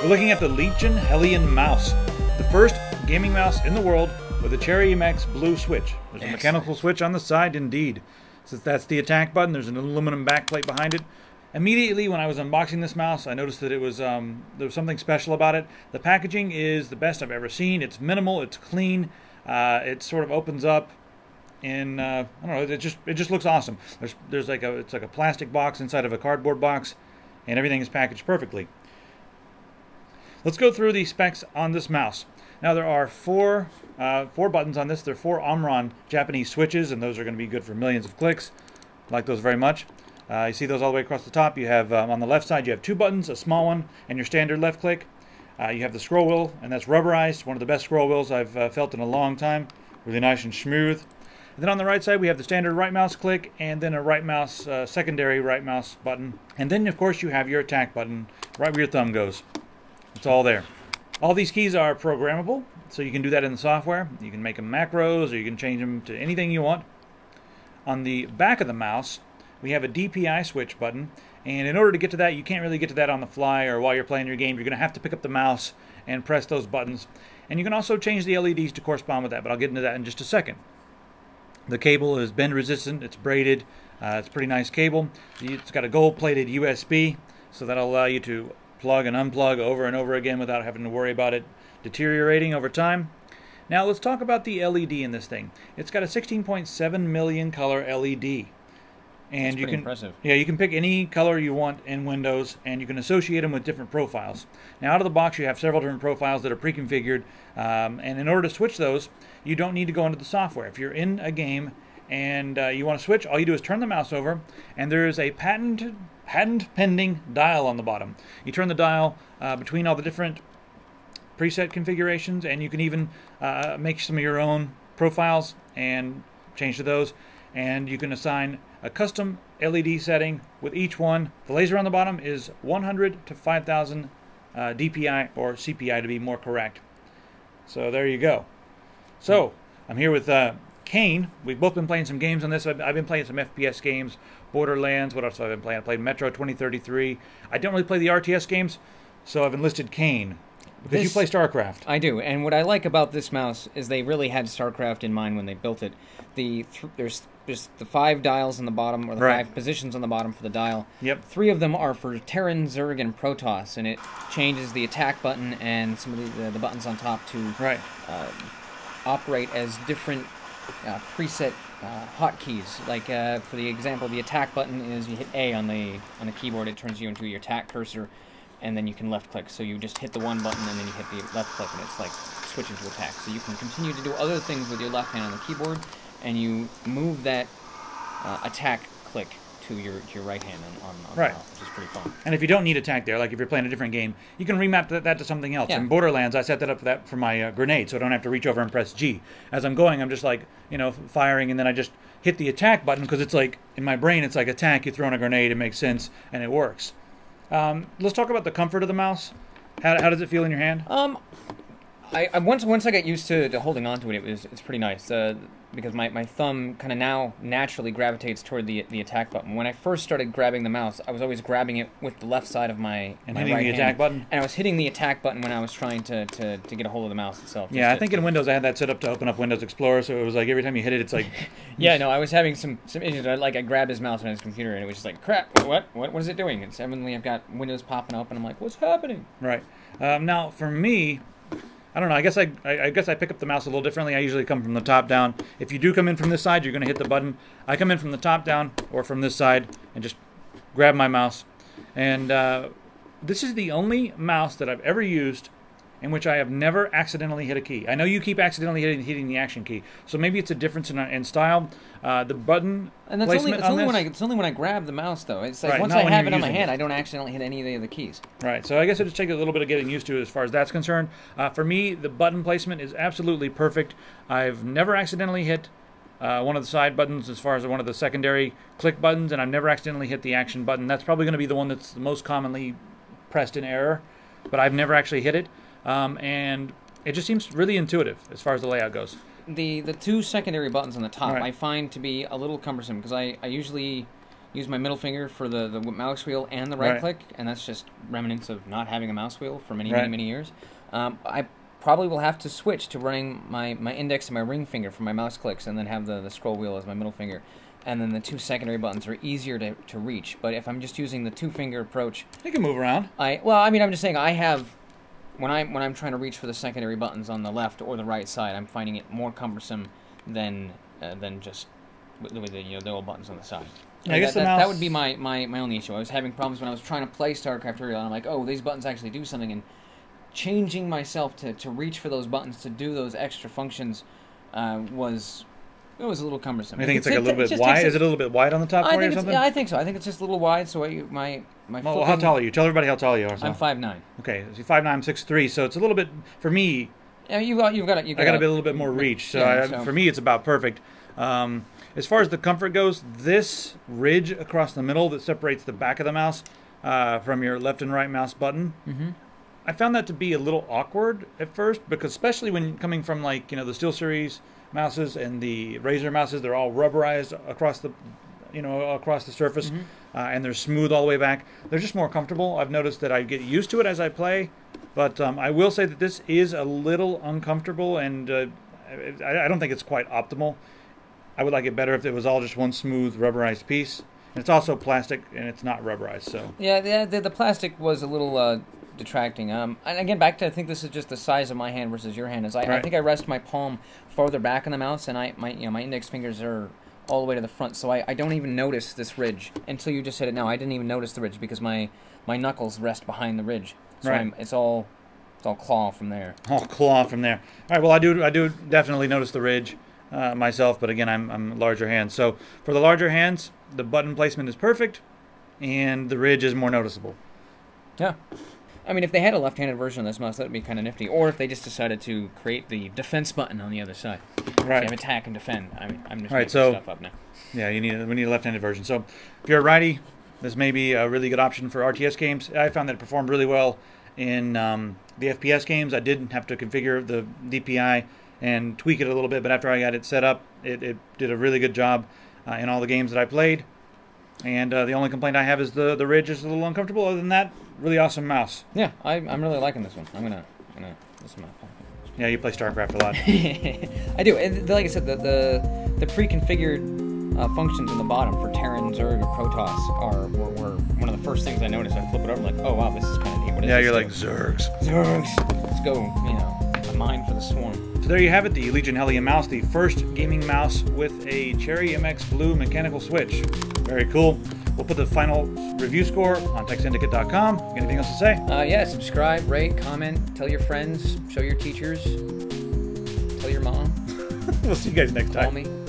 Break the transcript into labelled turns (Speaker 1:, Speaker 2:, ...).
Speaker 1: We're looking at the Leetgion Hellion mouse, the first gaming mouse in the world with a Cherry MX blue switch. There's a mechanical switch on the side, indeed. Since that's the attack button, there's an aluminum backplate behind it. Immediately when I was unboxing this mouse, I noticed that it was there was something special about it. The packaging is the best I've ever seen. It's minimal, it's clean, it sort of opens up, and I don't know, it just looks awesome. It's like a plastic box inside of a cardboard box, and everything is packaged perfectly. Let's go through the specs on this mouse. Now there are four buttons on this. There are 4 Omron Japanese switches, and those are going to be good for millions of clicks. I like those very much. You see those all the way across the top. You have on the left side you have 2 buttons, a small one and your standard left click. You have the scroll wheel, and that's rubberized, one of the best scroll wheels I've felt in a long time. Really nice and smooth. And then on the right side we have the standard right mouse click, and then a right mouse secondary right mouse button. And then of course you have your attack button right where your thumb goes. It's all there. All these keys are programmable, so you can do that in the software. You can make them macros, or you can change them to anything you want. On the back of the mouse, we have a Dpi Switch button, and in order to get to that, you can't really get to that on the fly or while you're playing your game. You're going to have to pick up the mouse and press those buttons. And you can also change the LEDs to correspond with that, but I'll get into that in just a second. The cable is bend resistant, it's braided, it's a pretty nice cable. It's got a gold-plated USB, so that'll allow you to plug and unplug over and over again without having to worry about it deteriorating over time. Now let's talk about the LED in this thing. It's got a 16.7 million color LED. And
Speaker 2: That's pretty impressive.
Speaker 1: Yeah, you can pick any color you want in Windows, and you can associate them with different profiles. Now out of the box you have several different profiles that are pre-configured, and in order to switch those, you don't need to go into the software. If you're in a game and you want to switch, all you do is turn the mouse over, and there is a patent pending dial on the bottom. You turn the dial between all the different preset configurations, and you can even make some of your own profiles and change to those, and you can assign a custom LED setting with each one. The laser on the bottom is 100 to 5000 DPI or CPI to be more correct. So there you go. So I'm here with Kane. We've both been playing some games on this. I've been playing some FPS games, Borderlands. What else have I been playing? I played Metro 2033. I don't really play the RTS games, so I've enlisted Kane. Because you play StarCraft.
Speaker 2: I do, and what I like about this mouse is they really had StarCraft in mind when they built it. There's the 5 dials on the bottom, or the 5 positions on the bottom for the dial. Yep. 3 of them are for Terran, Zerg, and Protoss, and it changes the attack button and some of the buttons on top to operate as different preset hotkeys. Like for the example, the attack button is you hit A on the keyboard, it turns you into your attack cursor, and then you can left click. So you just hit the one button and then you hit the left click, and it's like switching to attack. So you can continue to do other things with your left hand on the keyboard, and you move that attack click to your right hand on the mouse, which is pretty fun.
Speaker 1: And if you don't need attack there, like if you're playing a different game, you can remap that to something else.
Speaker 2: Yeah.
Speaker 1: In Borderlands, I set that up for my grenade, so I don't have to reach over and press G. As I'm going, I'm just like, firing, and then I just hit the attack button, because it's like, in my brain, it's like attack, you throw in a grenade, it makes sense, and it works. Let's talk about the comfort of the mouse. How does it feel in your hand?
Speaker 2: Once I got used to holding on to it, it's pretty nice. Because my thumb kind of now naturally gravitates toward the attack button. When I first started grabbing the mouse, I was always grabbing it with the left side of my
Speaker 1: hitting
Speaker 2: right
Speaker 1: the
Speaker 2: hand.
Speaker 1: attack button?
Speaker 2: And I was hitting the attack button when I was trying to get a hold of the mouse itself.
Speaker 1: Yeah, I think in Windows I had that set up to open up Windows Explorer, so it was like every time you hit it, it's like...
Speaker 2: Yeah, no, I was having some issues. I grabbed his mouse on his computer, and it was just like, crap, what is it doing? And suddenly I've got Windows popping up, and I'm like, what's happening?
Speaker 1: Right. Now, for me... I don't know, I guess I pick up the mouse a little differently. I usually come from the top down. If you do come in from this side, you're going to hit the button. I come in from the top down or from this side and just grab my mouse. And this is the only mouse that I've ever used in which I have never accidentally hit a key. I know you keep accidentally hitting the action key, so maybe it's a difference in style. The button
Speaker 2: and that's
Speaker 1: placement
Speaker 2: it's only when I grab the mouse, though. It's like once I have it on my hand, I don't accidentally hit any of the other keys.
Speaker 1: Right, so I guess it just takes a little bit of getting used to as far as that's concerned. For me, the button placement is absolutely perfect. I've never accidentally hit one of the side buttons as far as one of the secondary click buttons, and I've never accidentally hit the action button. That's probably going to be the one that's the most commonly pressed in error, but I've never actually hit it. And it just seems really intuitive as far as the layout goes.
Speaker 2: The 2 secondary buttons on the top I find to be a little cumbersome, because I usually use my middle finger for the mouse wheel and the right click, and that's just remnants of not having a mouse wheel for many years. I probably will have to switch to running my index and my ring finger for my mouse clicks, and then have the scroll wheel as my middle finger. And then the 2 secondary buttons are easier to reach. But if I'm just using the 2-finger approach,
Speaker 1: you can move around.
Speaker 2: Well, I mean, I'm just saying I have when I'm trying to reach for the secondary buttons on the left or the right side, I'm finding it more cumbersome than just with the old buttons on the side.
Speaker 1: I guess
Speaker 2: that would be my only issue. I was having problems when I was trying to play StarCraft early on. I'm like, oh, these buttons actually do something, and changing myself to reach for those buttons to do those extra functions was a little cumbersome.
Speaker 1: I think it's like a little bit wide. Is it a little bit wide on the top for you or something?
Speaker 2: Yeah, I think so. I think it's just a little wide. So my
Speaker 1: well, how tall are you? Tell everybody how tall you are. So.
Speaker 2: I'm 5'9".
Speaker 1: Okay, so 5'9", 6'3", so it's a little bit for me.
Speaker 2: Yeah, I got a
Speaker 1: little bit more reach. So, for me, it's about perfect. As far as the comfort goes, this ridge across the middle that separates the back of the mouse from your left and right mouse button, I found that to be a little awkward at first, because especially when coming from the SteelSeries mouses and the Razer mouses, they're all rubberized across the surface, and they're smooth all the way back. They're just more comfortable. I've noticed that I get used to it as I play, but I will say that this is a little uncomfortable, and I don't think it's quite optimal. I would like it better if it was all just one smooth rubberized piece. And it's also plastic, and it's not rubberized. So
Speaker 2: yeah, the plastic was a little detracting. And again, back to, I think this is just the size of my hand versus your hand. I think I rest my palm farther back on the mouse, and my index fingers are all the way to the front, so I don't even notice this ridge until you just said it. Now I didn't even notice the ridge because my knuckles rest behind the ridge. So it's all claw from there. All
Speaker 1: claw from there. All right. Well, I do definitely notice the ridge myself, but again, I'm larger hands. So for the larger hands, the button placement is perfect, and the ridge is more noticeable.
Speaker 2: Yeah. I mean, if they had a left-handed version of this mouse, that would be kind of nifty. Or if they just decided to create the defense button on the other side. Right. So you have attack and defend. I mean, I'm just making stuff up now. Yeah,
Speaker 1: we need a left-handed version. So if you're a righty, this may be a really good option for RTS games. I found that it performed really well in the FPS games. I did have to configure the DPI and tweak it a little bit, but after I got it set up, it did a really good job in all the games that I played. And the only complaint I have is the ridge is a little uncomfortable. Other than that, really awesome mouse.
Speaker 2: Yeah, I'm really liking this one. I'm gonna this one.
Speaker 1: Yeah, you play StarCraft a lot.
Speaker 2: I do. And like I said, the pre-configured functions on the bottom for Terran, Zerg, or Protoss were one of the first things I noticed. I flip it over, like, oh wow, this is kind of neat. What is this?
Speaker 1: You're like Zergs.
Speaker 2: Let's go. A mine for the swarm.
Speaker 1: So there you have it, the Leetgion Hellion mouse, the first gaming mouse with a Cherry MX Blue mechanical switch. Very cool. We'll put the final review score on TechSyndicate.com. Anything else to say?
Speaker 2: Yeah, subscribe, rate, comment, tell your friends, show your teachers, tell your mom.
Speaker 1: We'll see you guys next time.
Speaker 2: Call me.